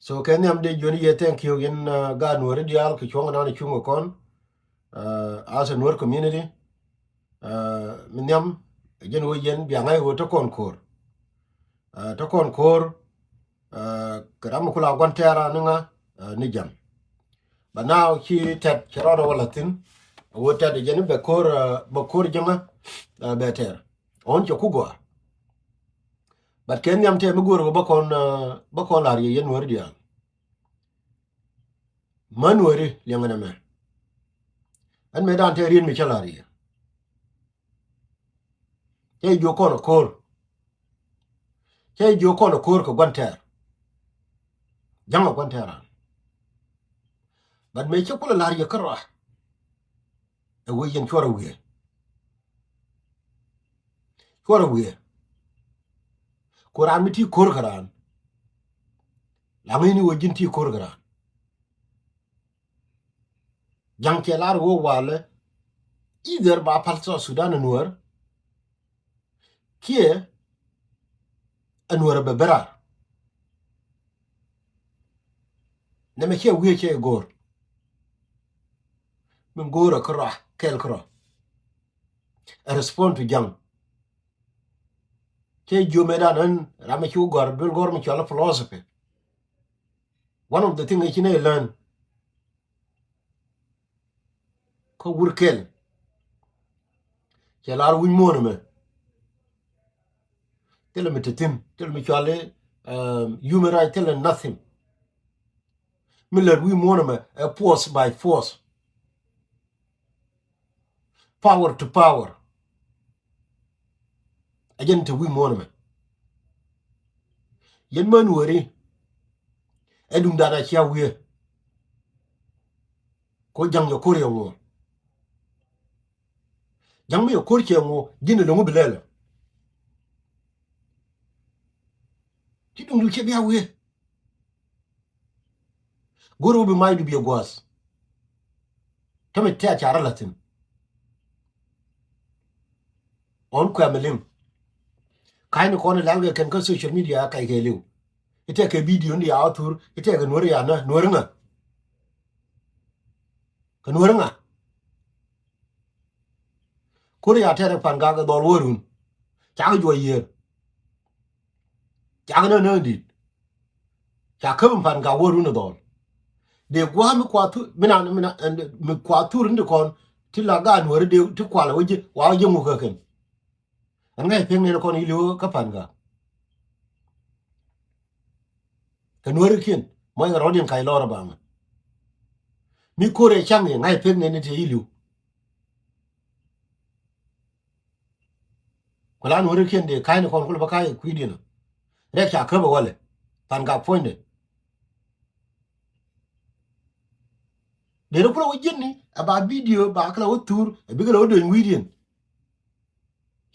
So can am de joni ye thank you in ga Nuer dial ki chonga na chungo kon as a Nuer community minyam jen wo yen biangai wo to kon kor to kon kor kram kula gon tera nga ni jam but now chi tet chero wala tin wo tet jen be kor jama better on cho kugwa but ken yam te mi goro ba kon la ye Nuer dial manuere liangana me an me dan te rin mi chalari ye jo kono kor che jo kono kor ko gonter janga gontera but me che kula lar ye kara e wo yen chora we koran mi ti kor karan la ngini wo jin ti kor karan jang che lar wo wale either ba palso Sudan Nuer kie Nuer be berar ne me che we che gor min gora kara kel kara a respond to jang che jo medan rame chu gor mi chola philosophy one of the thing I learn ko wurkel che lar win monome tell me to tim tell me chale human right tell nothing miller we monome a force by force power to power again to we monome yen man wori edum dana chia we ko jang yo kore ngo jang me yo kore che ngo dine lo ngubelele ti dum lu che bia we goro bi mai du bi gwas tame te achara latin on kwa melim kaini kono langue ken ko social media kai ke liu ite ke video ndi autur ite ke nori yana noringa ke noringa kore ya tere panga ga dol worun cha jo ye cha na ndi cha ke panga worun dol de gwa mi kwa tu mina mi kwa tur ndi kon ti la ga nori de ti kwa la waje wa je mu ka ken an ga pe ne kon ilu ka panga ke nori kin mo ga rodin kai lora ba mi kore chang ye ngai pe ne te ilu kula nori kin de kai ne kon kula ba kai kwidina re cha ke ba wale panga fonde de ro pro wajini aba video ba kala wotur e bigala wodo ngwidien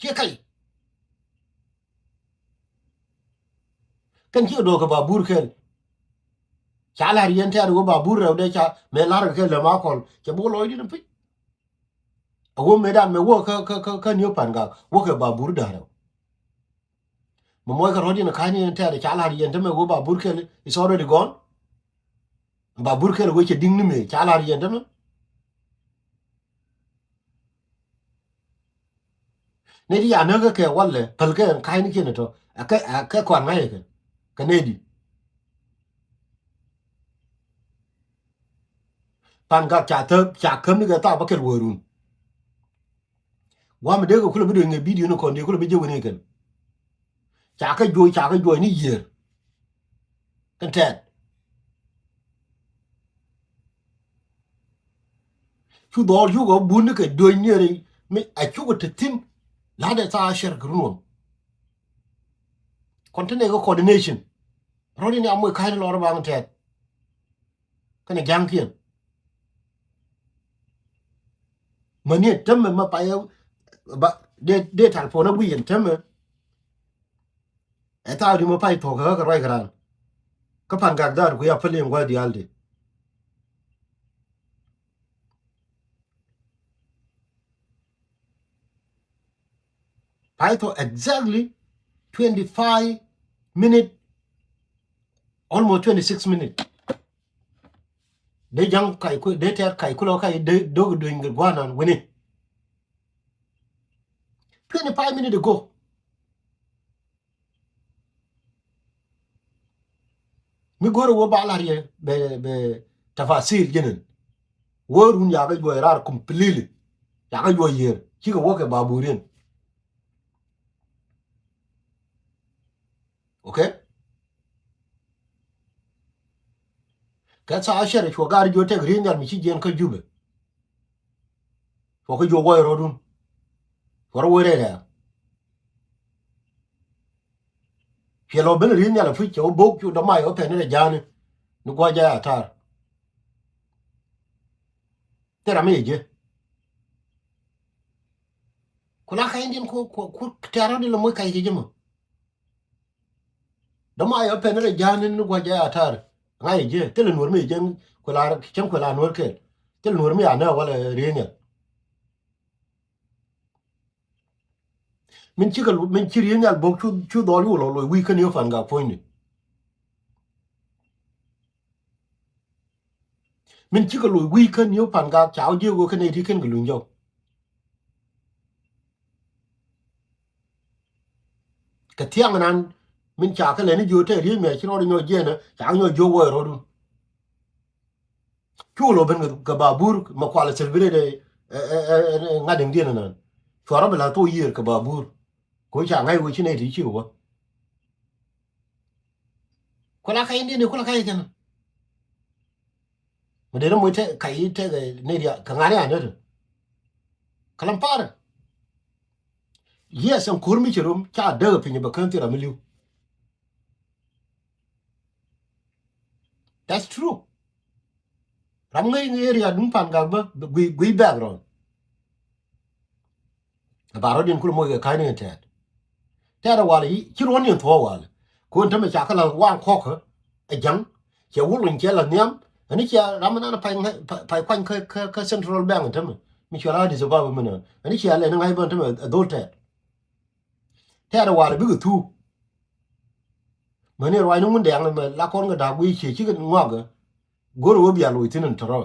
che kai kan chi do ka ba burkel cha la rien ta do ba bur de cha me lar ke le ma kon che bo loy di pi wo me da me wo ka ni pan ga wo ka ba bur da ro mo mo ka rodi na ka ni ta de cha la rien ta me wo ba burkel is already gone ba burkel wo che ding ni me cha la rien ta me ne di ya na ka ke walle pal ke ka ni ke ne to ka kwan ngai ke ka ne di pan ga cha kem ni ga ta ba ke worun wa me de ko kula bi de video no kon de kula bi je woni ken cha ka jo ni yer kan tet chu do yu go bu ni ke do ni re me a chu go te tin la de ta sher grun kontine go coordination rodi ni amoy kayno lor ba tet kan jankien mani temme ma pa yo ba de tal fo na wi en temme e ta di mo pai to ga roi gran ka pan gag dar ku ya pele ngwa di alde pai to exactly 25 minute almost 26 minutes de jang kai ku de ter kai ku lo kai de dog doing the one and winning 25 minutes ago mi goro wo bala ye be tafasir jenen worun ya ga go rar completely ya ga go yer ki go ke baburin okay ka sa asher ko gar jo te green yar mi ci gen ka jube ko ko jo wo rodun ko wo re ya ke lo ben rin yar fu ko bok ju do mai o pe ne jani ni go ja atar tera me je kula ka indin ko tera de lo mo kai je mo do mai o pe ne jani ni go ja atar ngai je tele nur me je kula chen kula nur ke tele nur me ana wala rin yar min ci rin yar bok chu do lu lo wi kan yo fan ga point mình chỉ có lùi quy cân yếu phản gà cháo dưa của cái này thì kênh của lùi nhau cái thiang anh mình chả cái này nó dưa thế riêng mẹ chỉ nói nhau dưa nữa chả nhau dưa vậy rồi luôn chú lo bên cái bà bur mà qua là servir đây ngay đường điên này cho nó là tôi yêu cái bà bur coi chả ngay với cái này thì chịu quá có là cái này có là cái này mà để nó mới thế cái này đi cái ngay này nữa cái làm phá yes ông kurmi chirum cha đỡ pin bạc kan tira miliu that's true ram ngai area dum pan ga ba gui background baro din kul mo ga kai ne ta da wali chi ron ni to wali ko ta me cha kala wang kho kho a jang che wulun che la nyam ani cha ram na pai kwan ka central bank ta me mi cha di so ba me na ani cha le ngai ba ta me adult ta da wali bi tu mane roi no mun de ang me la kon ga da gui chi chi ga ngwa ga goro wo bia lo tinin toro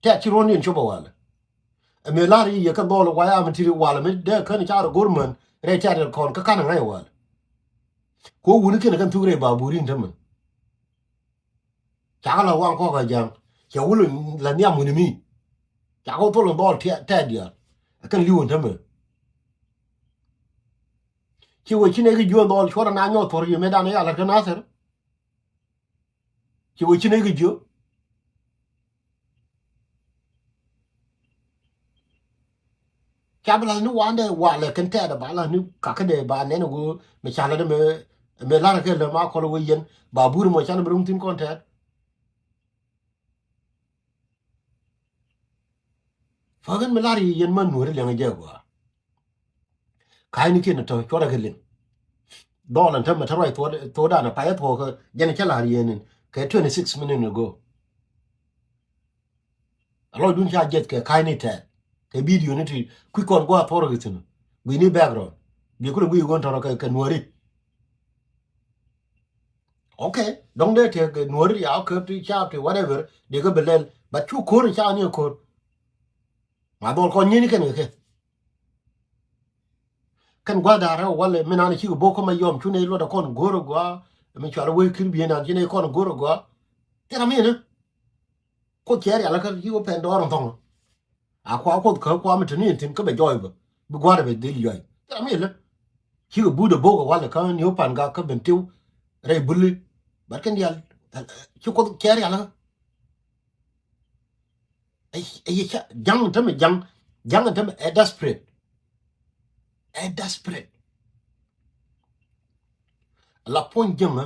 ta chi ron ni cho ba wali me lari ye ka dolo wa ya mtiri wala me de kan cha ro gorman re cha de kon ka kan ngai wala ko wuni ken kan ture ba burin tam cha la wang ko ga jang cha wulu la nya mu ni mi cha ko to lo dol ta dia kan liwon tam chi wo chi ne ga jo dol chora na nyo tor ye me da ne ya la kan aser chi wo chi ne ga jo cha bla nu wande wala kan ta da ba la nu ka ka de ba ne no go me cha la de me la ke le ma ko lo yen ba bur mo cha na brum tin kon ta fagan me lari yen man nu re le nge go kai ni ken to chora ke le do lan ta ma ta roi to da na pa ya to ko yen cha la yen ke 26 minutes ago alo dun cha jet ke kai ni ta ke video ni ti ku kon go to ro gitin we ni background bi ku bi gon to ro ke nuori okay dong de te ke nuori ya ke ti cha te whatever de ko belel but chu ko ri cha ni ko ma dol ko ni ken ke kan gwa da ra wala me na ni ko boko ma yom chu ne lo da kon goro gwa me cha ro we kir bi na ni kon goro gwa te na me ne ko che ya la ka ki ko pen do ron tong a kwa ko ko kwa me tin tin ko be joy ba bu gwa da be de yoy te na me le ki ko bu de boko wala ka ni pan ga ka ben tiu re bulli bar kan ya ki ko che ya la ai cha jang ta me jang ta me desperate la pon jama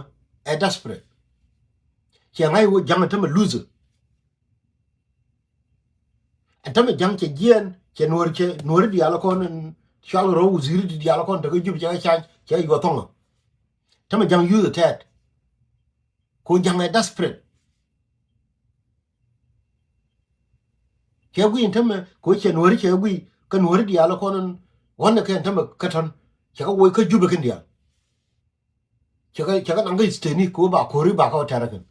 e desperate che ngai wo jang ta me loser ta me jang che gien che nuor di ala kon shal ro uziri di ala kon daga jub cha che yo tonga ta me jang use that ko jang e desperate che gui ta me ko che gui ka nuor di ala kon wonna ke ta me katon che ko wo ka jub ken dia chaga nanga isteni ko ba ko ri ba ka tarakan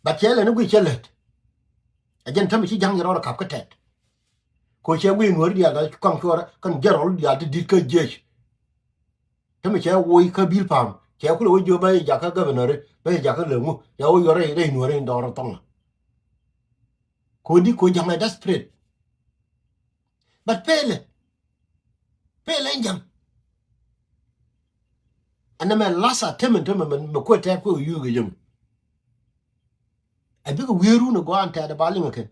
ba chele ne gwi chelet ajen tam chi jang ro kap ka tet ko che gwi Nuer dia ga kan ko kan gerol dia de dit ka jesh tam che wo ka bil pam che ku lo jo ba ja ka governor ba ja ka le mu ya wo yore re Nuer ndo ro tong ko di ko jang desperate but pele jam ana me lasa temen temen me ko te ko yu ga jam abi ko weru no go anta da balin ke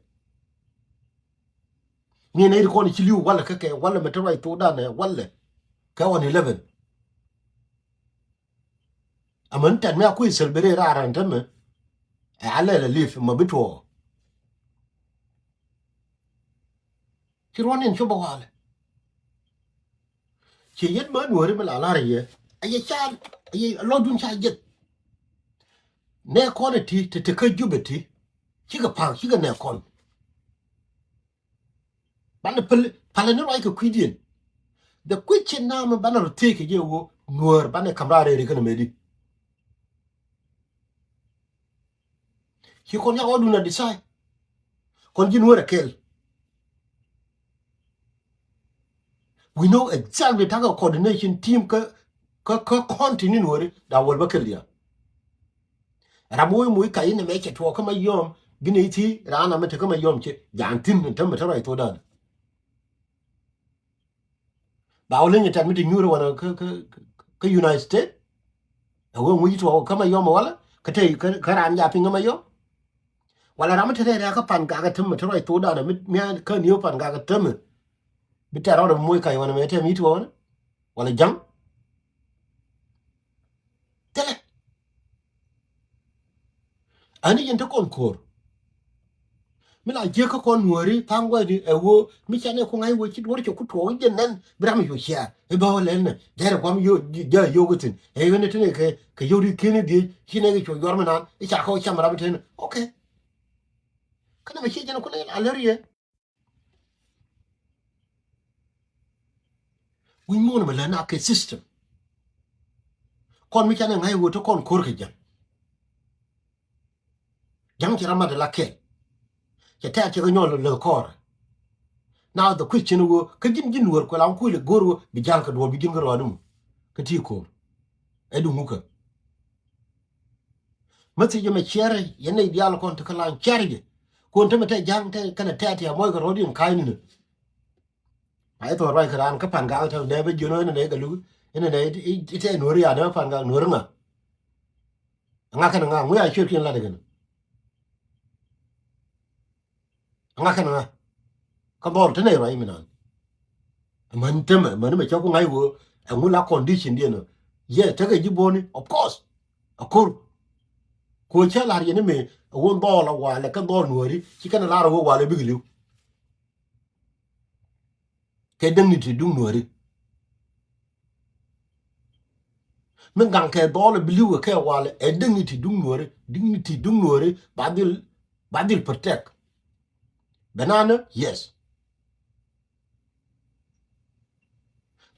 ni ne ko ni chiliu wala ka ke wala me tawai to da ne wala ka won 11 aman tan me ko selbere ra ran tan me ala la lif ma bito ki ronin cho ba wala ki yet ma Nuer me la la re ye ay chan ay lo dun cha yet ne ko ne ti te ka jubeti ki ga pa ki ga ne kon ban pale ne rai ko kwidien the question na me ban ro te ke je wo Nuer ban ne kamra re ke ne medi ki kon ya odu na decide kon ji Nuer kel we know exactly the coordination team ka continue Nuer da wol ba kel ya ramoy muy kay ne me ke to kama yom gine ti rana mata kama yom ke jantin tan mata rai to dan ba olen ya tan mi nyuro wana ka United States awo muy to kama yom wala ka tay ka ran ya pinga ma yom wala ramata re ka pan ga tan mata rai to dan mi ka niyo pan ga tan mi ta ro muy kay wana me te mi to wala jam tele ani yen to kon kor mi la je ka kon Nueri pangwa di ewo mi chane ko ngai wo chi wor cho ku to jen nan bram yo sha e ba wala ne jere kwam yo ja yo gutin e wene tene ke yo ri kene di hine ke cho yor manan e cha ko cha mara beten okay kana ma chi jen ko le aleriye wi mo na na ke system kon mi chane ngai wo to kon kor ke jang chira ma de la ke ta che ko nyol le kor now the question wo ka jin wor ko lan ko le goro bi jang ka do bi jin garo dum ka ti ko e du muka mati je me chere yene dial kon to kala chere ko to meta jang te kana ta ta moy garo din kai ni ai to rai kran ka pan ga ta de be juno ne ga lu ene ne ite no ri ya da pan ga no nga nga kana nga mu ya shirkin la daga nga kana nga ka bor te ne rai minan man tema man me choko ngai wo ngula condition dia no ye te ga jiboni of course akur ko cha la ye ne me won do la wa le ka do nuori ki kana la ro wa le biglu ke dang ni ti dung nuori men gang ke do le bilu ke wa le e dang ni ti dung nuori dignity dung nuori badil protect banana yes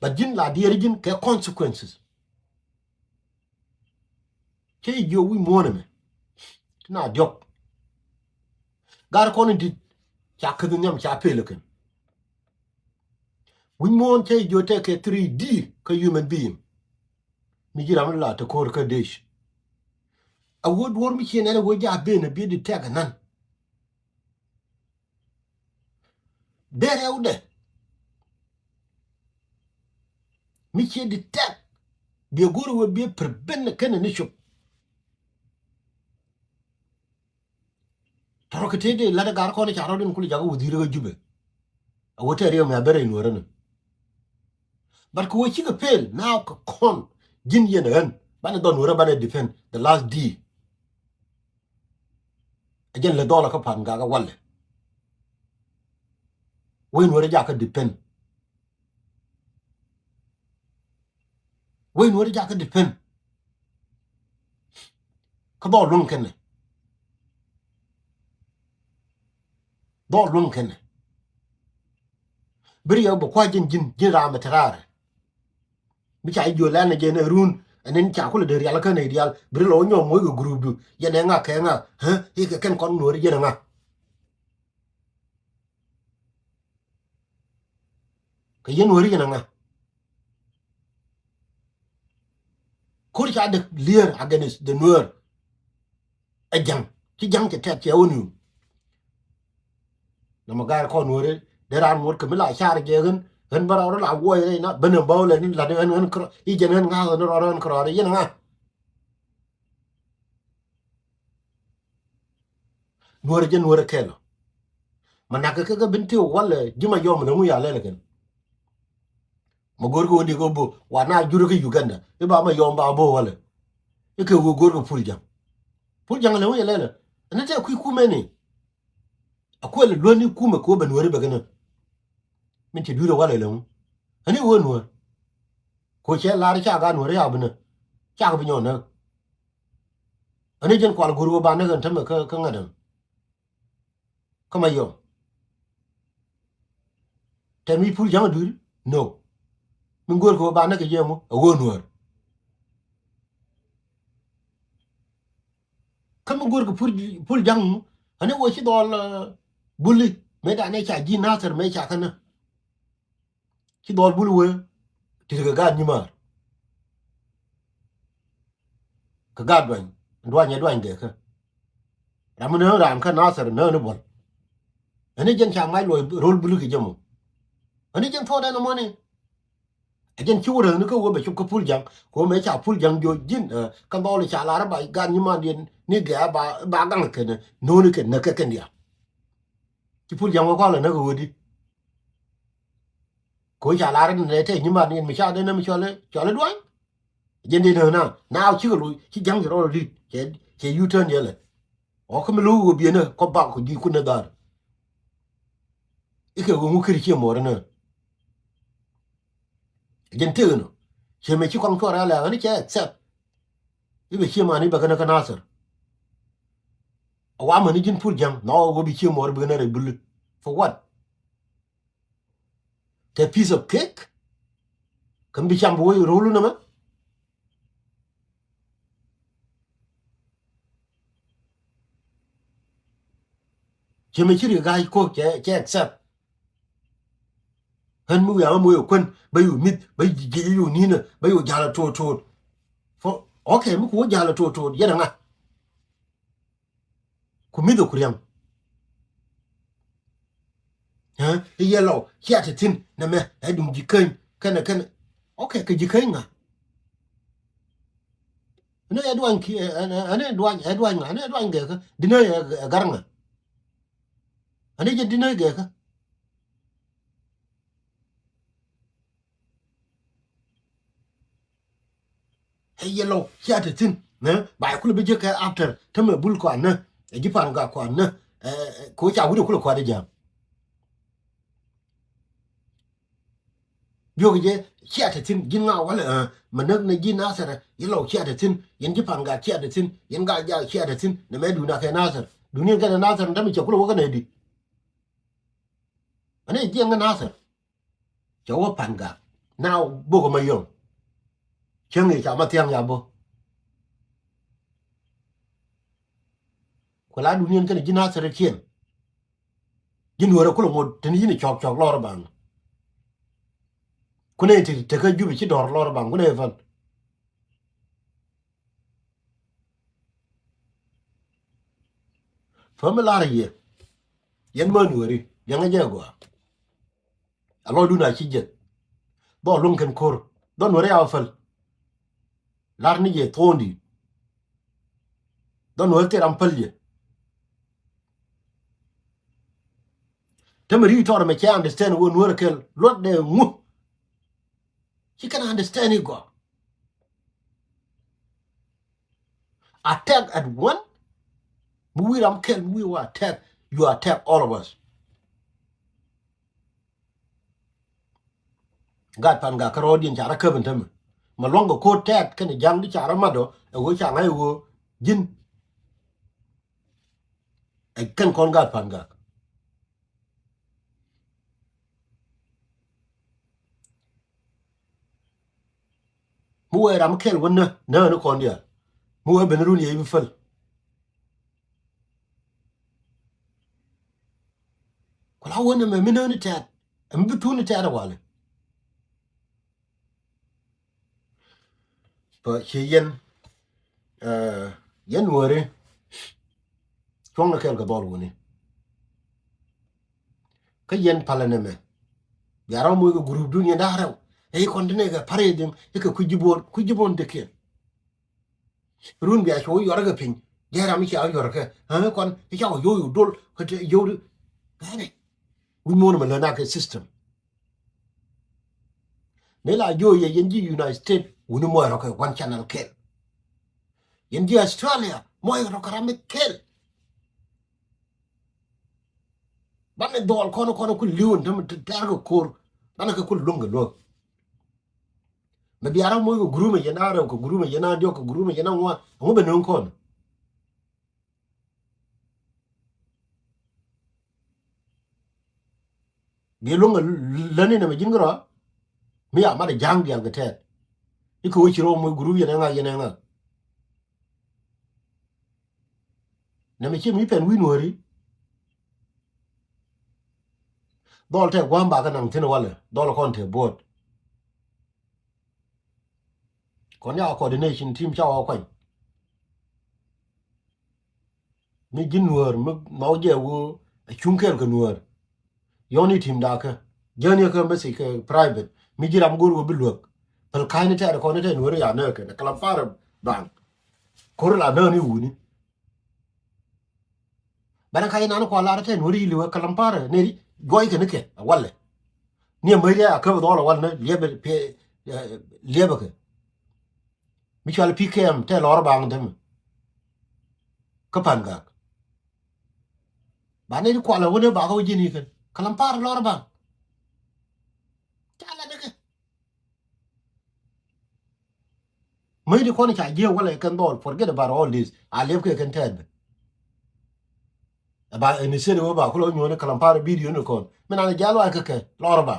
but jin la di jin ke consequences ke yo wi mo ne na diok gar ko ni dit cha ka nyam cha peleken wi mo ke yo te ke 3D ka human being mi jira la to kor ka dish a wood war mi chen ene wo ja be ne bi di tag nan dere ude mi chen di tag bi goro wo bi per ben ken ne shop taro ke tede la da gar ko ne charo den kuli jago wudire ga jube a wote riyo me bere no ren but ko chi ga pel now ka kon jin yen ren bana don wora bana defend the last d again le dola ka pan ga walle wen wora ja ka depend wen wora ja ka depend ka do lun ken do lun ken beri yo bo kwa jin ra matarare mi cha yo la ne je ne run anen cha ko de real kan ideal brilo nyo mo go group du yene nga ke nga ha e ke ken kon nuer yene nga ke yen nuer yene nga ko cha de clear against the nuer a jang ci jang ci tet ci wonu na ma gar ko nuer de ran nuer ke mila char je gen bara ro la wo ye na bene bawle ni la de en kro I jenen nga no ro en kro yene nga nuer je nuer kelo manaka ke binti wala jima yom na mu ya lele ken ma gor ko ndi ko bo wa na juro ke Uganda e ba ma yom ba bo wala e ke go gor ko pul jang le mu lele na te ku meni akwai lo ni kuma ko ban wari bagana min ti duro wala le mu ani wo no ko che la ri cha ga no ri abuna cha ga binyo na ani jen kwal guru ba na gan ta ka ngadan kama yo te mi pul jang du no min gor ko ba na ke yemu wo no kama gor ko pul jang ani wo chi dol bulli me da ne cha ji na ter me cha kana chi dol bulu we ti ga ni ma ka ga dwan de ka ramu ne ram ka na ser ne bol ani jen cha mai lo rol bulu ke jamo ani jen to da no mo ne ajen chi wora ne ko wo be chu ko pul jang ko me cha pul jang jo jin ka dol cha la ra ba ga ni ma den ni ga ba gang ke ne no ne ke ne ke dia chi pul jang ko la ne ko di ko cha la ra ne te ni ma ni mi cha de ne mi cho le dwan jen di na now chi ko lu chi jang ro di che u turn ye le o ko me lu go bi ne ko ba ko di ku ne dar ike go mu kiri chi mo ne jen te no che me chi kon ko ra la ni che accept ibe chi ma ni ba kana kana sir awa ma ni jin pul jang no go bi chi mo be na re bul for what the piece of cake kan bi cham bo ro lu na ma che me chi ri ga ko che accept han mu ya mu yo kun ba yu mit ba ji yu ni na ba yu jala to for okay mu ko jala to yana nga ku mi do kuryam ha yellow kia te tin na me dum ji kana okay ka ji nga ne edwan ki ane edwan ane edwan ge ka dina garanga ane je dina ge ka yellow kia te tin ne ba ku bi je ka after tama bul ko na ji pan ga ko na ko cha wu ko ko da jam yo ge kia te tin jin nga wala manak na ji na sara yellow kia te tin yen ji pan ga kia te tin yen ga ja kia te tin ne me du na ka na sara dunia ga na sara ndami che ko ko na di ane ji nga na sara cho wo pan ga now bo ko ma yo chen ge cha ma tiang ya bo ko la dunia ga ji na sara kien jin wora ko mo tin yin chok lor bang kune ti te ka jubi ci dor lor bang kune fan fam la ye yen man wori yang je go alo du na ci je do lun ken kor don wori afal lar ni ye tondi don wori te ram palje temri tor me can understand won wor kel lot de mu she can understand it go attack at one we ram kel we were attack you attack all of us god pan ga karo din jara ka ben tem ma longo ko tek ken jang di jara mado e wo cha ngai wo jin e ken kon god pan ga mu we ram kel wonna na no kon dia mu we ben run ye bi fel ko la wonna me no ni tat am bi tu ni tat wale pa che yen yen wore chong na kel ga dol woni ka yen palane me yara mo go group du ni da raw e kon dine ga pare dem e ka ku jibon de ke run bi a cho yor ga pin yara mi cha yor ka ha kon e cha yo yo dol ko te yo gane we mo na na ka system me la yo ye yen ji United States woni mo ro ka one channel kel yen ji Australia mo ro ka ram kel ban dol kono ku liwon tam targa kor ban ka ku lunga lo me biara mo go grume yena ra ko grume yena dio ko grume yena wa ngo be non kon bi lunga lani na me jingro mi ya ma de jang dial gatet iko chiro mo grume yena nga na me chi mi pen wi nori dol te gwamba ka nang tin wala dol kon te bot kon ya coordination team cha wa kwan mi jin nuor mi ma je wo chunker ko nuor yoni team da ka jeni ka mbesi ka private mi jiram gor go bilwak pel kaini ta ko ne te nuor ya ne ka kala fara bang kor la na ni wuni bana kai nan ko la te nuor yi wa kala fara ne goy ka ne ke walle ni mai ya ka do la wal ne lebe pe lebe ka mi chal pkm te lor bang dem ka pan ga ba ne ko la wona ba ko jini ka kala fara lor bang ta la de ka mai di ko ne cha je wala kan do forget about all this I live ka kan te ba ni se wo ba ko lo nyone kala para video no kon mena na jalo ka ke lorba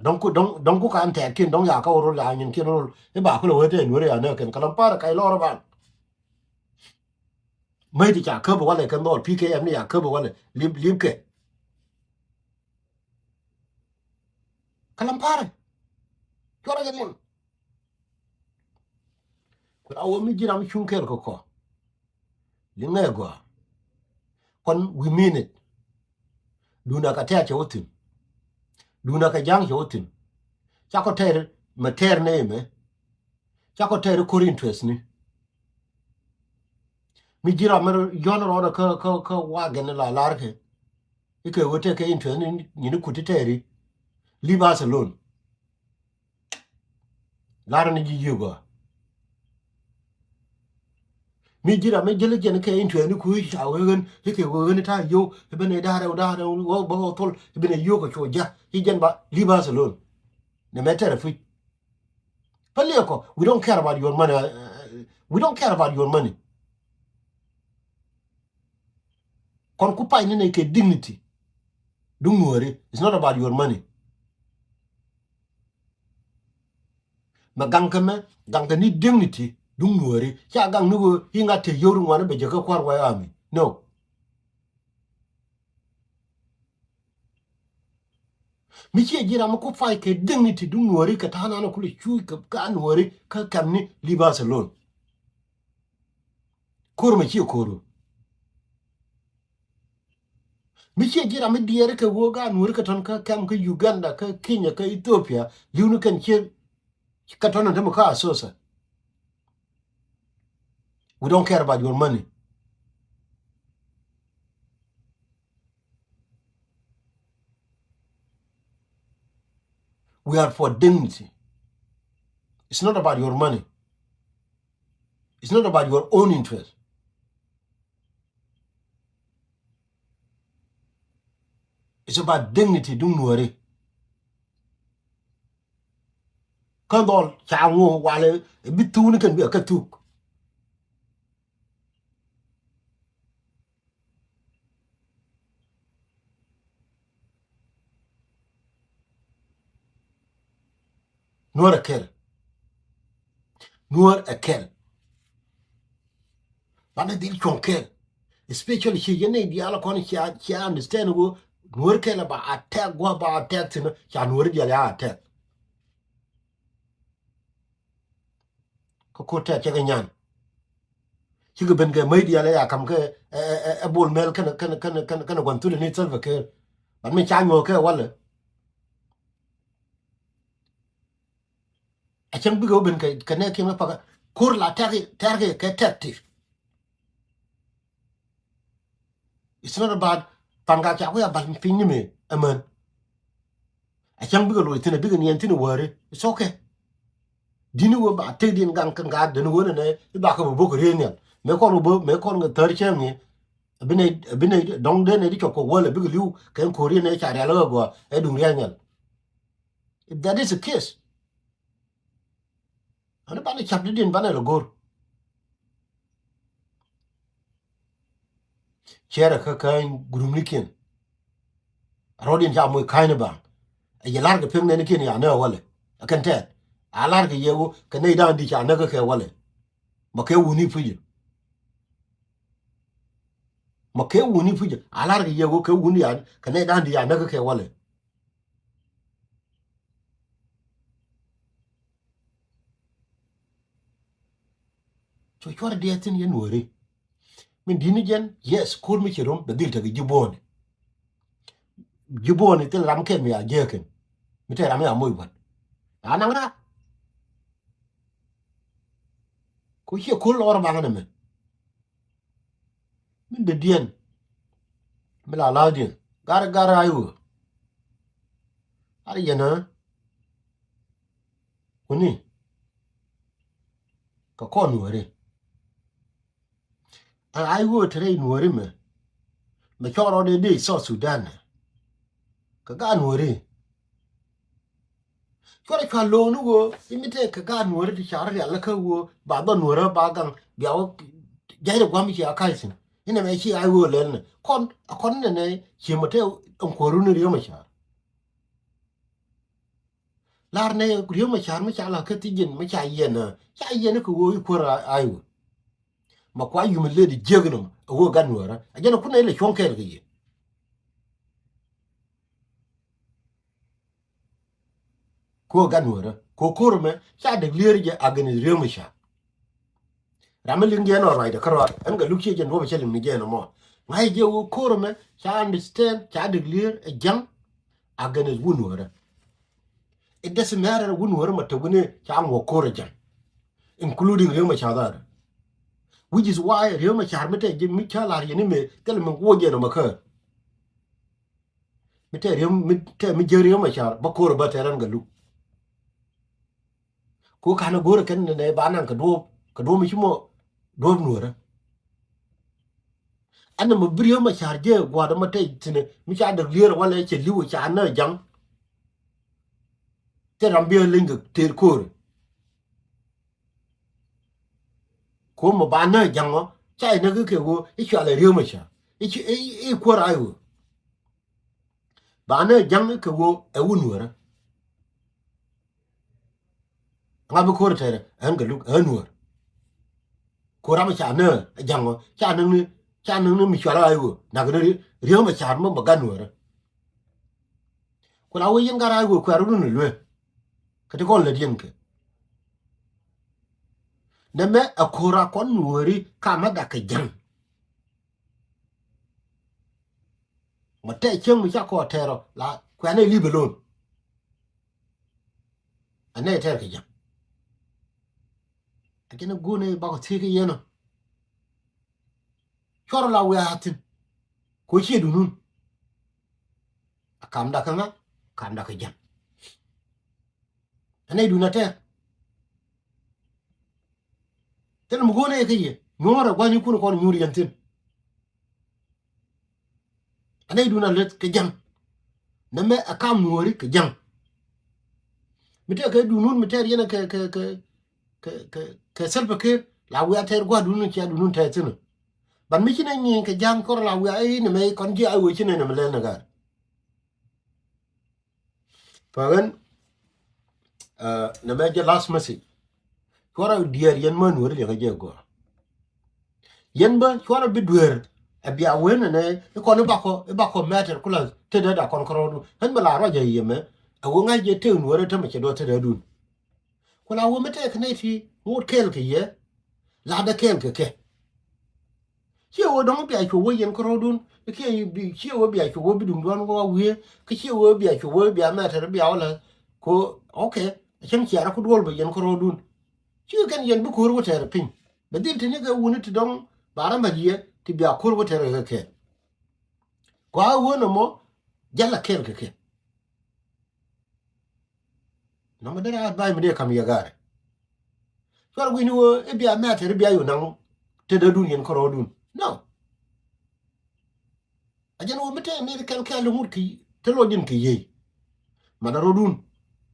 donc ko kan te kin don ya ka ro la nyin kin ro e ba ko lo te no ya na ken kala para kai lorba mai di cha ka bo wala kan do pkm ni ya ka bo wala lim ke kala para ko ra gen ko awo mi jira mi chun ker ko li ngai go kon we mean it duna ka te che otin duna ka jang che otin cha ko ter mater ne me cha ko ter ko interest ni mi jira mer yon ro ka wa gen la lar ke ike wote ke interest ni ku titeri leave us alone lar ni ji yugo mi jira me jele gen ke interest ni ku sha wen ike wo ni ta yo be ne da wo bo tol be ne yo ko cho ja hi gen ba leave us alone no matter if Paliako, we don't care about your money. We don't care about your money. Kon kupa ni ke dignity. Don't worry. It's not about your money. Magankame, ganga ni dignity. Don't worry. Ya gang nugo hinga te yoru wana be jaka kwar wa ami. No. Michi jira mo kupa ke dignity. Don't worry. Katana na kule chui ka worry. Ka kamni leave us alone. Kuru michi kuru. Michi jira me diere ke woga nwori ka ton ka kam ka Uganda ka Kenya ka Ethiopia. Liunu kan che katona demo ka asosa. We don't care about your money. We are for dignity. It's not about your money. It's not about your own interest. It's about dignity. Don't worry. Kandol chango wale bituni can be a katuk. Nuer a kel. Nuer a kel. Bana dil chon kel. Especially she yene diala kon she understand go Nuer kel ba attack go ba attack tina cha Nuer diala attack. Ko ta che nyan. Chi go ben ga mai diala ya kam ke a bol mel kan gon tu ni selva ke. Ban mi cha ngo ke wala. A chen bi go ben ke ne ke ma pa kur la target ke tactic. It's not about panga cha we about pin ni me. Amen. A chen bi go lo tina bi ga ni tina wore. It's okay. Dini wo ba te din gang kan ga den wo ne ba ka bo ko re ne me ko nga tar che ni bine dong de ne di ko wala bi liu kan ko re ne cha ya lo go e dun re ne if that is the case ana ba ne chap din ba ne lo gor chere ka kan gurumlikin rodin ja mo kaine ba e ya lar ga pem ne kin ya ne wala akan te a lar ga yewo kan ne da di cha ne ka wala ma ke wuni fuji ma ke wuni fuji a lar ga yewo ke wuni ya kan ne da di ya ne ka wala so chwar de tin yen wore min dini jen yes kur mi chirom be dil tagi jiboni te ram ke mi ajeken mi te ram ya moy bat ananga ko che kul or bangana men min de dien mi la dien gar ayu ari yana kuni ka ko nuore an ayu tre nuore me choro de so Sudan ka ga nuore chore cha lo nu go imite ka ga nuore ti char ya la ka wo ba do nuore ba gang biao jai de gwam chi akaisin ina me chi ayu len kon ne chi mote on ko ru ni yo ma cha lar ne riyo ma char ma chala ka tijin ma cha yena ko wo ko ra ayu ma kwa yu me le di jegnum wo ganwara ajana kuna ile chonke ge ko ganwara ko kurme cha de lir je agani riyo ma cha ramelin ge no right karo an ga lukye je no ba chelin mi ge no mo ngai je wo kurme cha understand cha de lir e jam agani wunwara it doesn't matter wunwara ma tagune cha mo kore jam including riyo ma cha da which is why riyo ma char mete je mi cha lar yene me tel me wo je no maka mete riyo mete mi je riyo ma char ba ko ba teran galu ko kana gore kan ne ba nan ka do mi chimo do nuora ana mo riyo ma char je gwa da mate tine mi cha da lier wala che liwo cha na jang te rambe linga ter ko mo ba na jang o cha ne ke wo i cha le riyo ma char i ko ra yo ba na jang ke wo e wu nuora ngabe ko tere an galu anwar ko ram cha na jango cha ni mi chara ayo na gre riyo ma cha mo ba ganwar ko la wo yin gara ayo ko aru ni lwe ka te kon le dien ke na me akora kon nuori ka ma da ka jang ma te chen mi cha ko tero la ko ne libelon ane te ka jang akene gune ba ko ti ke yeno choro la we hatin ko chi du nun akam da kana kam da ka jang ane du na te tel mu gone ke ye ngora gwa ni kun kon nyuri yantin ane du na let ke jang na me akam nuori ke jang mite ke du nun mite yena ke selbe ke la we ater gwa du nun cha du nun te tin ban mi chine ni ke jang kor la we ai ne me kon ji ai we chine ne me le na ga fagan na major last message chora dear yen man wori le ga go yen ba chora bi duer abia wen ne ko ne bako matter kula te da kon koro hen bala roja yeme awo nga je te wori te me do te da dun kula wo mete kne fi wot kel ke ye la da kel ke che wo dong bia chu wo yen koro dun ke bi che wo bia chu wo bi dum don wo wi ke che wo bia chu wo bia matter bia wala ko okay chen chiara ku dol be yen koro dun chi kan yen bu ko wo ter pin be dil tini ga woni ti dong bara ma ye ti bia ko wo ter ke kwa wo no mo jala kel ke no ma dara ba mi de kam ya gare so wi ni wo e bia matter bia yo nang te da dun yen koro dun no ajan wo mete ne kan ka lu mut ki te lo din ki ye ma da rodun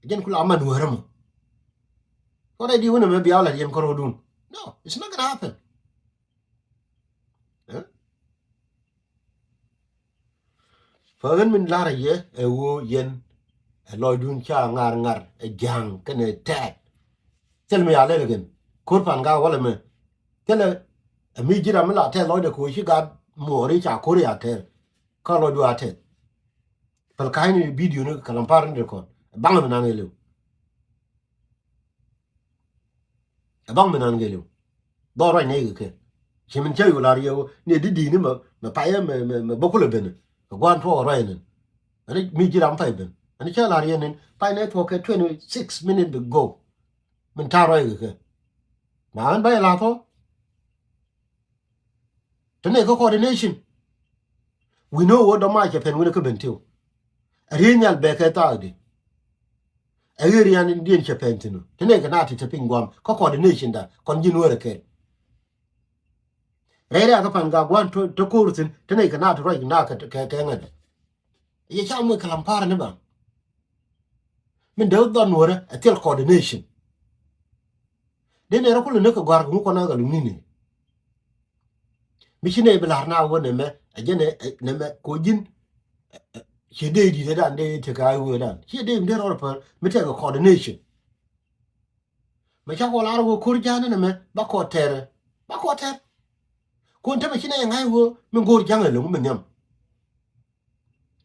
ajan kula amad wo what I do when I'm be all at Korodun? No, it's not gonna happen. Fagan min lara ye a wo yen a loydun cha ngar a jang can a tag. Tell me a little again. Kurpan ga walla me. Tell a me jiramala tell Lloyd ko she got more rich a Korea tell. Call do at it. Palkaini video no kalamparan record. Bangaman angelu. A bangman angelu. Dora nege. Chimin chayu lario near the dinner, my pie, my bokula ben. A guan to a rain. And it me jiram pipe. And the chalarian in Pi network at 26 minutes to go. Mentara. Man by a lato. To make a coordination. We know what the market pen will come to. A real back at Audi. A Urian Indian Chapentino. To make an artist to ping coordination that continue. Rera ka panga gwan to kurtin to make an art right knock at Kangan. Ye shall make a lampar never. Min do don't worry a tell coordination. Then a couple of Naka Mukanaga Lumini. Michine Belarna one me again a neme cojin. She did it and they take I would done. She did their order, me take a coordination. Machakola Kurjan and a me, backward terror. Backward terror. Kunta machine and I will go young aluminum.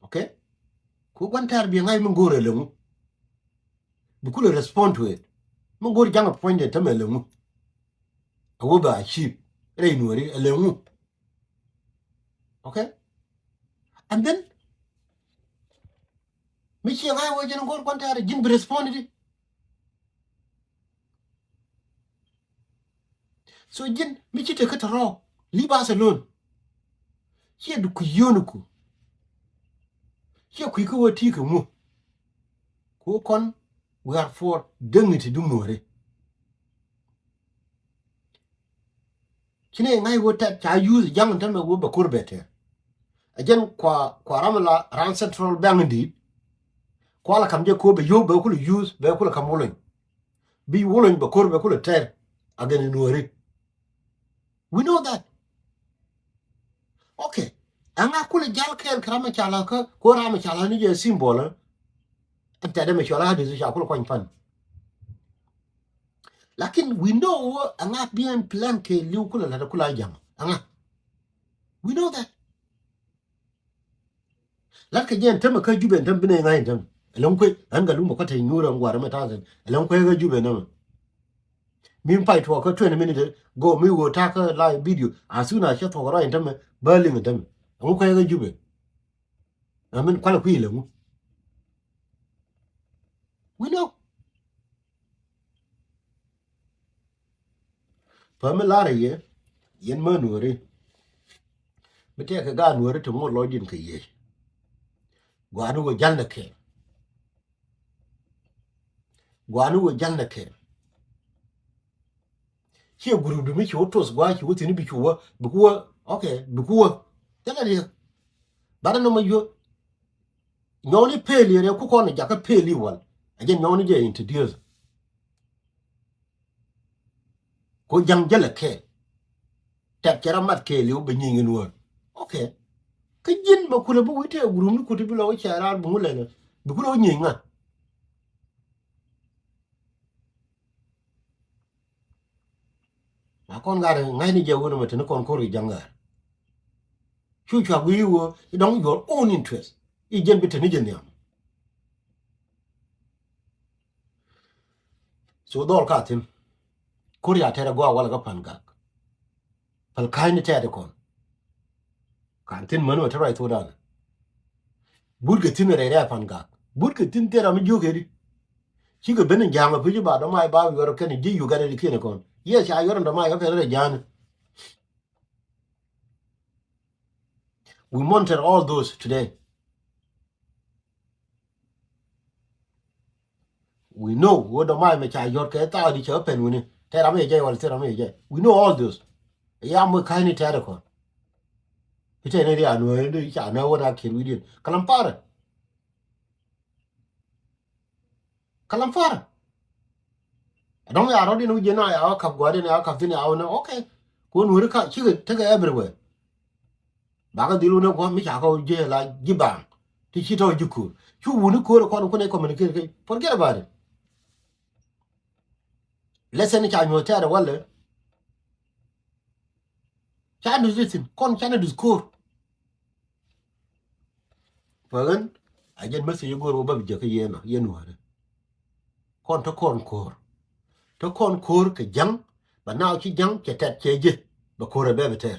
Okay? Could one terror being I go alone? We could respond to it. Mungo young appointed to melon. A woba a sheep, rainwery, alone. Okay? And then Michi and I were going to go one terror, Jim responded. So Jim, Michi take it raw. Leave us alone. Here do Kuyonuku. Here quick over Tikumu. Kokon, we are for dignity do more. Chine and I would that I use young and tell me better. Again, Quaramala ran central bank Kuala Kamja Kobe, you could use Bekula Kamolin. Be willing Bakur Bekula tear again in Nuri. We know that. Okay. And I could jalka and Kramachalaka, Koramachalani a symbol, and Tadamachala is a chapel coin fun. Lakin we know and not being planke Lukula at a Kulajam. We know that. Like again, Tamaka Juben, Tampine, I them. Along quick, and Galumaka, Nura and Guaramatasan, along quick Juben. Meanwhile, to occur 20 minutes go, me will attack a live video as soon as I shut over in them, burling at them. And what can you I mean, quite a wheel. We know. Pamela, ye, yen manure. But take a gun word to more lodging kay. Guanu a janake. Guanu a janake. Here, Guru to make your toes why you would in before, okay, before. Tell her, but I know you. No only pay you cook on a jacket pay you one. Again, no only get introduced. Go young jelly care. Tap Jaramat care you being in word. Okay. Kajin Makulabu with a groom could be below Chara Mulan. Bukulo Yinga. ma kon gare ngai ni je wono mate no kon kor jangar chu chwa wi wo dong your own interest I jen bit ni jen yam so dol ka tin kor ya tere go wala ga panga pal kai ni tere kon kan tin mano tere to dan bur ke tin re re panga bur ke tin tere mi joge di chi ga benen jama pu ba do mai ba yor ken ji yu ga de ki ne kon yes ya yor ndo mai ga fere jan we monitor all those today we know what the mai me cha yor ke ta di che pen woni tere me je wal tere me je we know all those ya mo kai ni tere kon ite ne dia no ne cha na wona ki wi din kalam fara don't ya rodi no je na ya ka gwa de na ka tin ya no okay ko nu ka chi ke te everywhere ba ga dilu ne ko mi cha ko je la gibang ti chi to juku chu wu ni ko ne communicate ke forget about it lesson cha nyo ta da wala cha du zitin kon cha na discourse fagan a jen mesi yugo ba bi je ke yena yenu ha kon to kon kor to kon kor ke jang ba naw chi jang ke tet che je ba kore be beter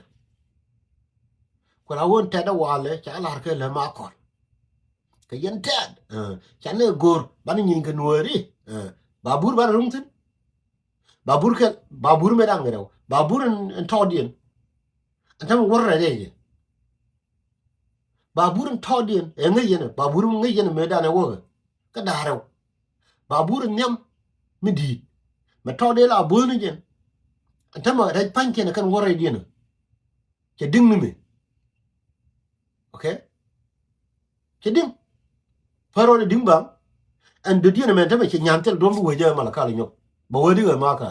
ko la won ta da wale cha la ke le ma kon ke yen tet cha ne gor ba ni ngi ke nuori babur ba rumtin babur me dang rew babur en todien antam worre de babur en todien e ngi yene babur ngi yene me dane wo ka da rew babur nyam mi di ma tode la bul ni jen antam rej panke ne kan worre dien ke ding ni me okay ke ding faro de ding bam and de dien me tam ke nyantel dom bu weje mala kala nyok ba wodi ga ma ka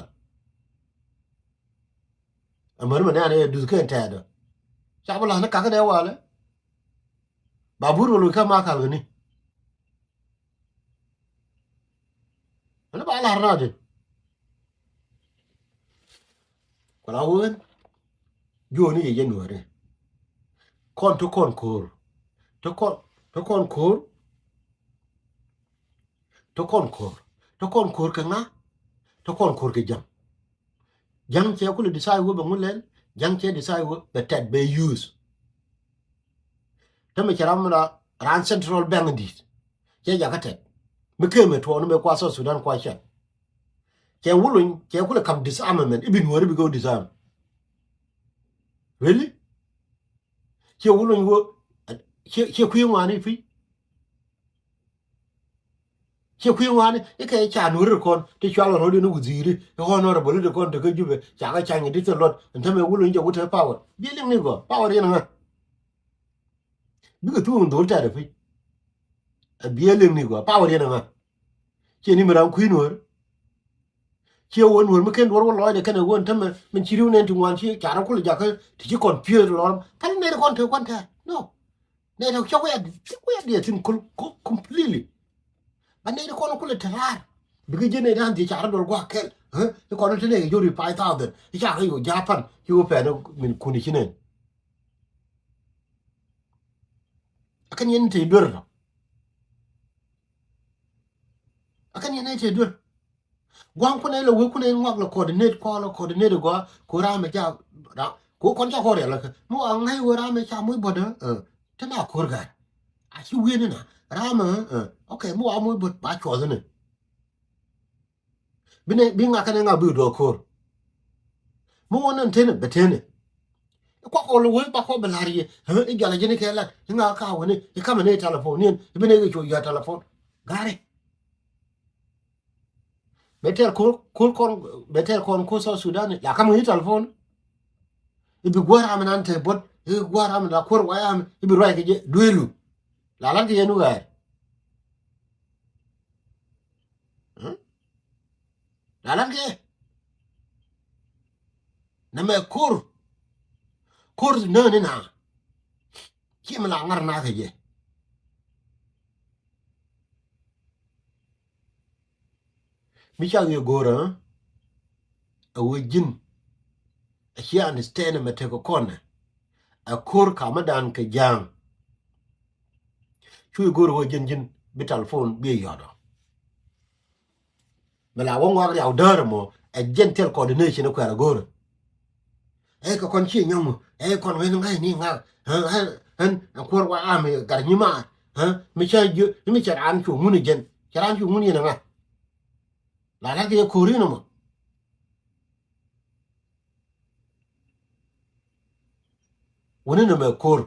amar ma ne du ke tada chabala na ka ka de wale babur lo ka ma ka ni ana ba la rade ko la won joni ye nuore kon to kon kor to kon to kon kor to kon kor to kon kor ka nga to kon kor ke jang che ko le decide wo ba ngulen jang che decide wo the ted be use to me charam na ran central bank dit che ja ka ted me ke me to no me kwa so sudan kwa cha che wulun che ko le kam disarmament ibin wori bi go disarm really che wulun wo che ku ngani fi che ku ngani e ke cha nur kon ti chalo ro di no wuziri e ho no ro bolu de kon de ke jube cha ga cha ngi di lot ntame wulun je wuta power bi ling ni go power yin nga bi ko tu ndo ta de fi bi ling ni go power yin nga che ni mera ku nur che won won me ken wor lo de ken won tame min chiru ne tu wan chi cha ro ku ja ka ti chi kon pure lo kan ne kon te kon ta no ne to cho ya di tin completely ba ne kon ku le tarar bi ge ne dan ti cha ro go ken ko no te ne yo ri 5000 cha ga yo japan yo pe no min ku ni chinen akan yen te dur akan yen te dur gwang ku ne lo ku ne ngok lo coordinate go ko ra me ja ra ko kon cha ko re la mo ang hai wo ra me cha mu bo de te na ko ga a chi wi ne na ra ma okay mo a mu bo ba cho ne bi nga kan nga bu do ko mo won te ne be te ne ko ko lo wo ba ko ba la ri e ga la je ne ke la nga ka wo ne e ka me ne telephone ne bi ne ga cho ya telephone gare better kon ko so sudan ya kam ni telephone ibi gwara am nante bot e gwara am da kor wayam ibi roy ke duelu la lan ke yenu ga la lan ke na me kor no ne na kim la ngar na ke je mi cha ye gora a wajin he understand me take a corner a core kamadan ke jang chu go ro jin bi telephone bi yodo mala won wa ya odar mo a gentle coordination ko ara go e ko kon chi nyom e kon wen ngai ni nga han ko wa am gar ni ma ha mi cha ju mi cha an chu mun jen cha an chu mun ni nga la ke ko ri no mo woni no me kor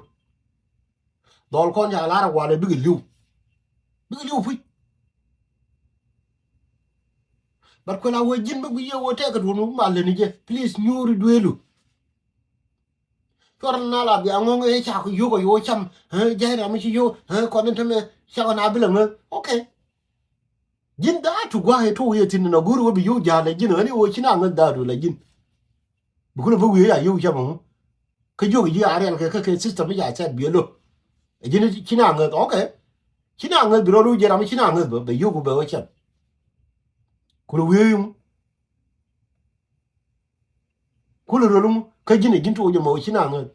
dol kon ya la wa le bi liu fu bar ko la wo jin ba gu ye wo te ka dunu ma le ni je please nyuri duelu tor na la bi ango e cha ko yo cham je na mi yo ko nen tame cha ko na bi le okay jin da tu gwa he to ye tin na guru bi yo ja le jin ani wo china ngal da do le jin bu ko bu ye ya yo cham ka yo ji are ka system ya cha bi lo jin china ngal okay china ngal bi ro je na mi china ngal ba yo ko ba wo cham ku lo wi ku lo ro ka jin to je mo china ngal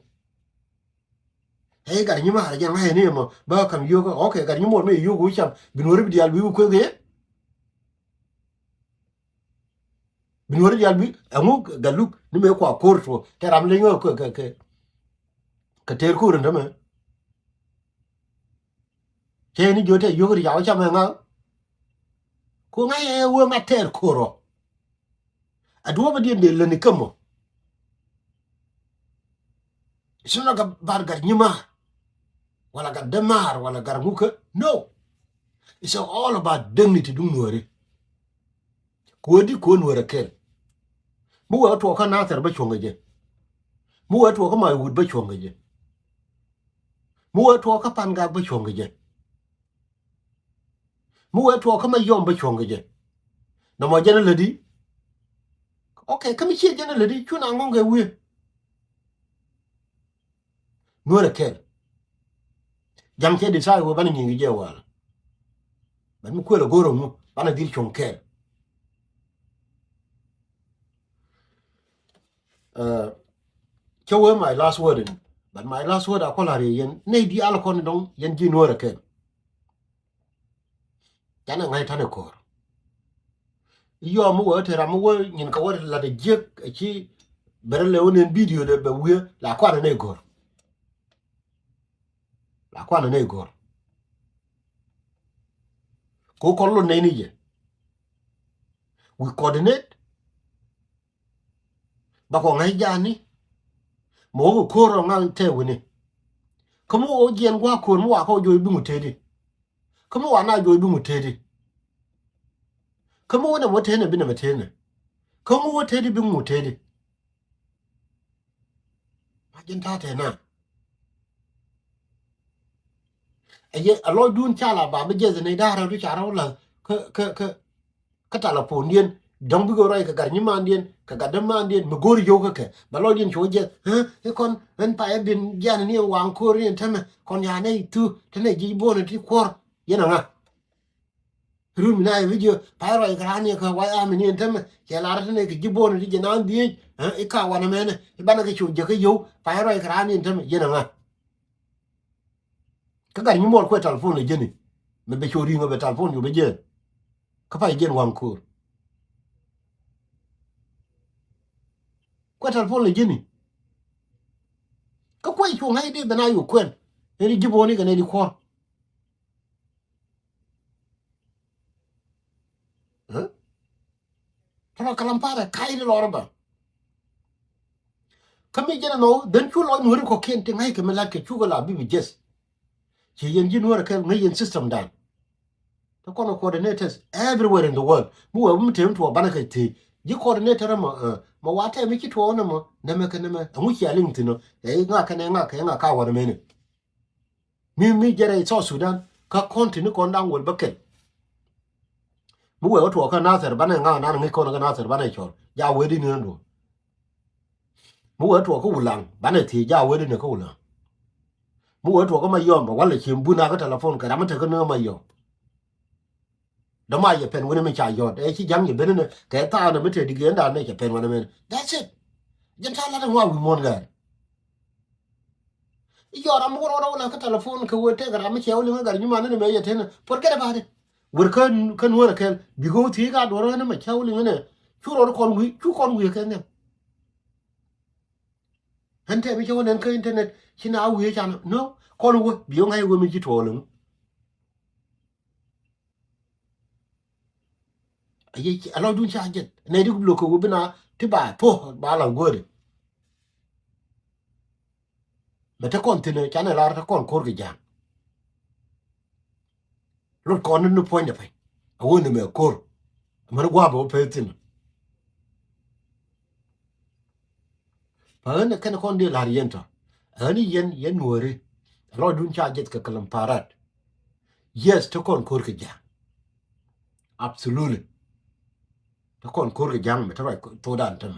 hey gar ni ma ja ma ne mo ba kam yo ko okay gar ni mo me yo go cham bi no bi dial bi ko ge bi no dial bi amu galuk ni me ko korto teram le ngo ko ka ter ko ren ma te ni jote yo ri ya cham nga ko nga ye wo nga ter ko ro adu ba di le ni kamo sino ga bar gar ni ma wala ga demar wala gar nguka no it's all about dignity dum nuore ko di ko nuore kel mu wa to ka na tar ba chonga je mu wa to ka mai wud ba chonga je mu wa to ka pan ga ba chonga je mu wa to ka mai yom ba chonga je na mo jana ledi okay kami chi jana ledi chuna ngonga wi nuore kel jam ke di sai wo ban ngi je wala ban mu ko la goro mu bana dil chong kel Chowe my last word in. But my last word I call her yen ne di ala kon dong yen ji no reken. Jana ngai tane kor. Yo mu wo tera mu wo nyin ka wor la de jek chi berle wonen video de be wi la kwa ne gor. La kwa ne gor. Ko kollo ne ni je. We coordinate ba ko ngai jani. Mo ko koro ngai te wini. Komo o jen gwa kor mu wa ko jo bi mu tedi. Komo wa na jo bi mu tedi. Komo wona mo tene bi na metene. Komo wo tedi bi mu tedi. Ma jen ta te na. Aye alo dun chala ba be je ne da ra du chara la ka ta la pondien dong bi go rai ka gar ni mandien ka ga de mandien me gor yo ka ke ba lo din choje e kon en pa e bin jan ni wan ko ri teme kon ya ne tu tene ji bo ne ti kwor yena nga rum na video pa rai ka ni ka wa am ni teme ke la ra ne ki ji bo ne ti na di e ka wa na me ne e ba na ke choje ka yo pa rai ka ni teme yena nga ka gar ni mo ko telephone le jeni me be chori ngo be telephone yo be je ka pa jen wan ko ko telephone le jeni ka kwai chu ngai de bana yu kwen eri jibo ni ga ne di ko ta kalam para kai de lorba kami jena no den chu lo nu ko ken te ngai ke me la ke chu ga la bi jes che yen ji nu ka ngai yen system dan to kono coordinators everywhere in the world mu wa mu tem to bana ka te ji coordinator ma wata mi ki to na mo na me ka na me amu ki alin tino nga ka nga ka wa me ne mi jere so Sudan ka continue kon dan wol bakel mu wa to ka na ser bana nga na ngi ko na ser bana chol ya we di ne ndo mu wa to ko ulang bana ti ja we di ne ko ulang mu wa to ko ma yom ba wala ki mbu na ka telephone ka ma ta ko no ma yom da ma ye pen woni me cha yot e chi jam ye benene ke ta na mete dige nda ne ke pen wona men that's it jen ta la wa wi mon gar yo ram woro woro la ka telephone ka wote ga ram che wuli gar nyuma ne me yete ne por ke ba de wor kan wor ke bi go ti ga do ne ma che wuli ne chu ro kon wi ke ne hante bi che wonen ka internet china wi cha no kon wo bi yo ngai wo mi ji to lu ayi alo dun cha jet ne di ko ko bina ti ba po ba la gore meta kontine chane lar ta kon kor ge jang rot kon no point pe awon me kor man gwa bo pe tin pa ne kan kon de lar yenta ani yen wori ro dun cha jet ka kalam parat yes ta kon kor ge jang absolutely ta kon kor ge jang meta right to dan tan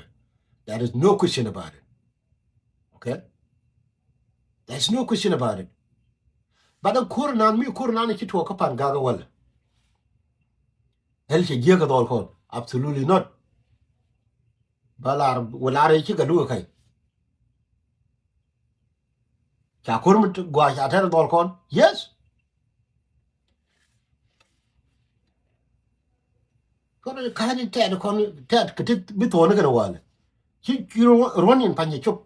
there is no question about it okay there's no question about it but the kor nan ki to ka pan ga ga wala hel che je ga dol kon absolutely not balar wala re ki ga du kai cha kor mit gwa cha ter dol kon yes kon ka ni te kon te ka ti bi to ne ga wala ki ronin panye chop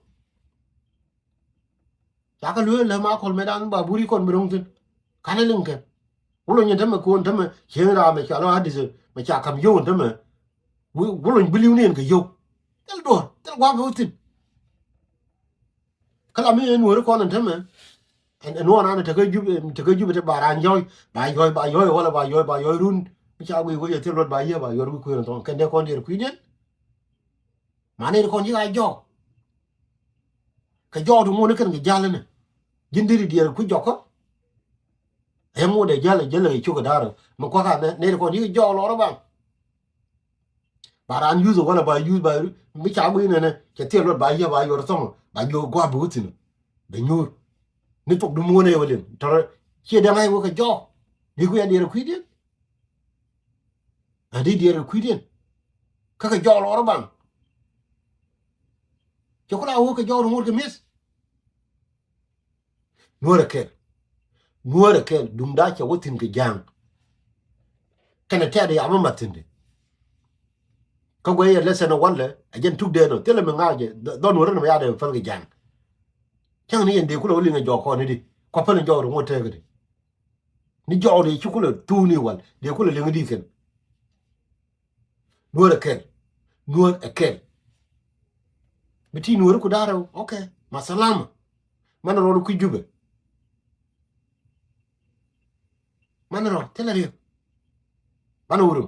cha ka lu le ma kol medan ba buri kon burung tin kana lin ke ulo nyen tama kon tama hera me cha lo hadise me cha kam yo tama ulo biliu ne ga yo tel wa go tin kala me en wor kon tama en no na ta ga jube te baran yoy ba yoy wala ba yoy run me cha wi wo ye te rot ba ye ba yor ku ko ton kende kon dir ku den mane kon ji ga jo ka jo du mo ne kan ga jale ne jindiri dir ku jo ko e mo de jale chu ga daro mo ko ka ne kon ji jo lo ro ba baran yuzo wala ba yu ba mi cha wi ne ke te rot ba ye ba yor ton ba yo gwa bu tin be nyur ni tok du mo ne walen tore che da ngai wo ka jo ni ku ya dir ku den adi dir ku den ka jo lo ro ba cho ko la wo ka jo mo ke mis nuora ke dum da ke wotin ke jang kana te da yama matinde ka go ye lesson wala ajen tuk de no tele me ngaje don wora no ya de fal ke jang chang ni ende ku lo linga jo ko ni di ko pa jo ro ngote ke ni jo de chu ku lo tu ni wal de ku lo linga di ken nuora ke biti nuora ku daro okay masalama man ro ku jube man ro tele ri man wuro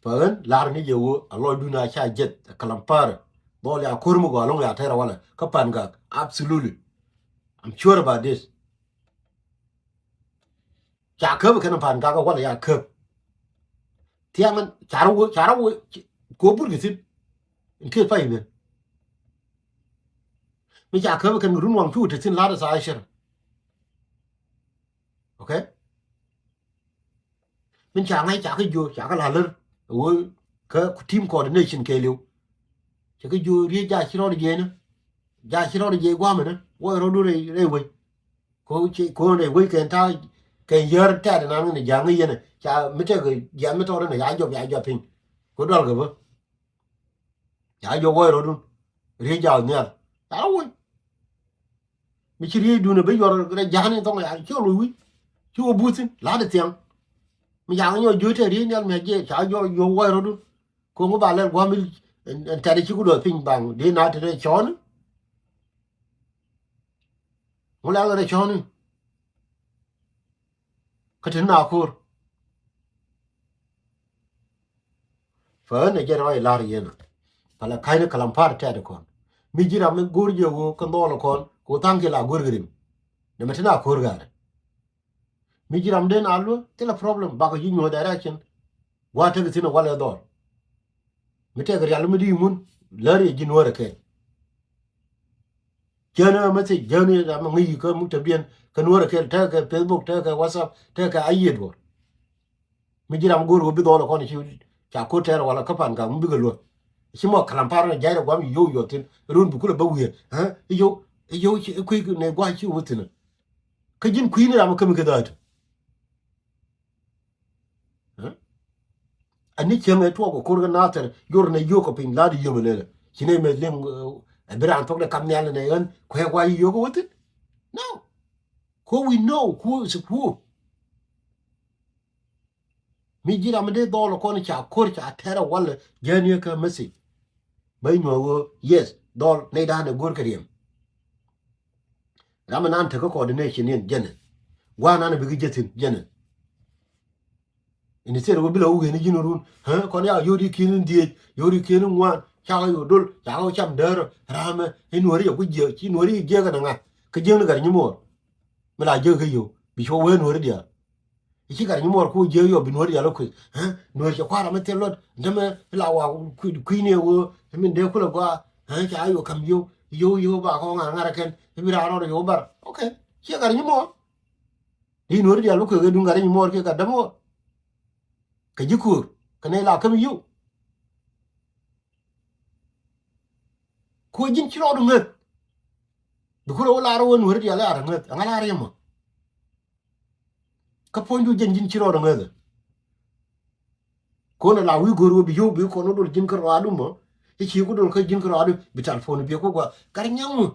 pan lar ni yewo alo duna cha jet kalampar dole a kurmu go along ya tera wala ka pan ga absolutely I'm sure about this cha ke kan pan ga wala ya ke tiaman charo ko bur gisit in ke fay ne mi cha ke kan run wang tu te tin la da sa shir okay min cha ngai cha ke jo cha ka la ler wo ka team coordination ke liu cha ke jo ri ja shiro de ne ja shiro de gwa me ne wo ro du re we ko ne we ken ta ke yer ta na ne ja ngi ne cha mi te ke ja mi to ne ya jo pin ko dal ga bo ya jo wo ro du ri ja ne ya wo mi chi ri du ne be yor re ja ne to ya chi lu wi chi wo bu tin la de tiang mi ya nyo ju te ri ne me je cha jo wo ro du ko ngo ba le gwa mi en ta ri chi ku do pin bang de na te chon mo la le chon ka tin na kur fa ne je ro la ri ne pala kai ne kalam par ta de kon mi jira me gur je wo ko do lo kon ko tang ke la gur grim ne me na kur ga mi jiram den allo te la problem ba ko yi no direction wa te tin wala do mi te gar yalla mi di mun lari ji no ke jana ma te jani da ma ngi ko mu te bien ka no ke ta ka facebook ta ka whatsapp ta ka ayi do mi jiram gur go bi do lo kon ci cha ko ter wala ka pan ga mbi galo shi mo kalampar na jaira gwam yo tin run bu kula ba wiye ha yo ku ne gwa chi wutina ka jin ku ni am ka mi ka dat ani cheme to ko ko na ter yor ne yo ko pin la di yo le shi ne me lem bran to de kam ne ne yan ko gwa yo ko wutin no ko we know who is who mi jira me de do lo ko ni cha ko cha tera wala jeni ka mesi bay no yes dol ne da ne gor kriem ramanan te ko coordination yen jene wana ne bigi jetin jene ini sere go bila uge ni jinurun ha kon ya yodi kinin die yodi kinin wan cha yo dol cha go cham der rame in wori yo guje chi wori je ga nga ke je ga ni mo mala je ga yo bi cho we wori dia chi ga ni mo ko je yo bi wori ya lo ku ha no je kwara me telot ndeme la wa ku ni wo min de ku la gwa ha cha yo kam yo ba ko nga ngara ken bi ra ro yo bar okay chi ga ni mo ni wori dia lo ku ga dunga ni mo ke ga damo ka jikur ka ne la kam yu ko jin chiro do ngat du ko la ro won wori ya la ngat ngala re mo ka ponju jin chiro do ngat ko na la wi goro bi yu bi ko no do jin ko adu mo e chi ko do ka jin ko adu bi telephone bi ko gwa kar nyamu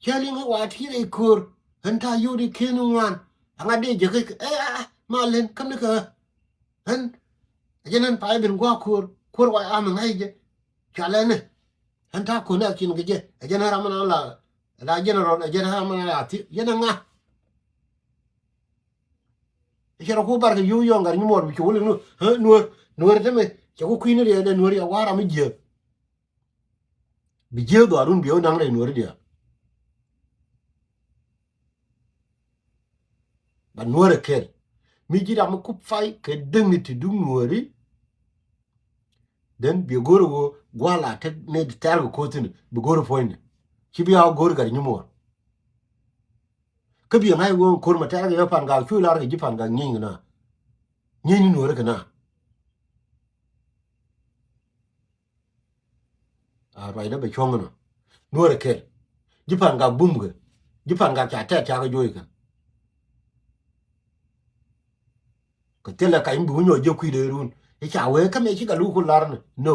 chali nga wa ti re kur hanta yu di kenu wan anga de je ke ma len kam ne ka han jenen pa bin gwa kur wa am ngai je chalene hanta ko na kin ge jenen ramana la general jenen ramana la ti jenen nga jero ko bar yu yo ngar ni mor bi ko lu nuor teme ko kwini re de nuor ya wara mi je bi je do arun bi o nang re nuor dia ba nuor kel mi jira mo ku fai ke dengi ti du nuori den bi goro go gwala te ne di tar ko tin bi goro foine ki bi ha goro gar ni mor ke bi ngai go ko ma tar ga pan ga chu la ga ji pan ga nyi na nyi nuor ka na a rai da be chong na nuor kel ji pan ga bum ga ji pan ga cha ta ga joy ka ko tela ka imbu nyo je ku de run e cha we ka me chi ga lu ku lar no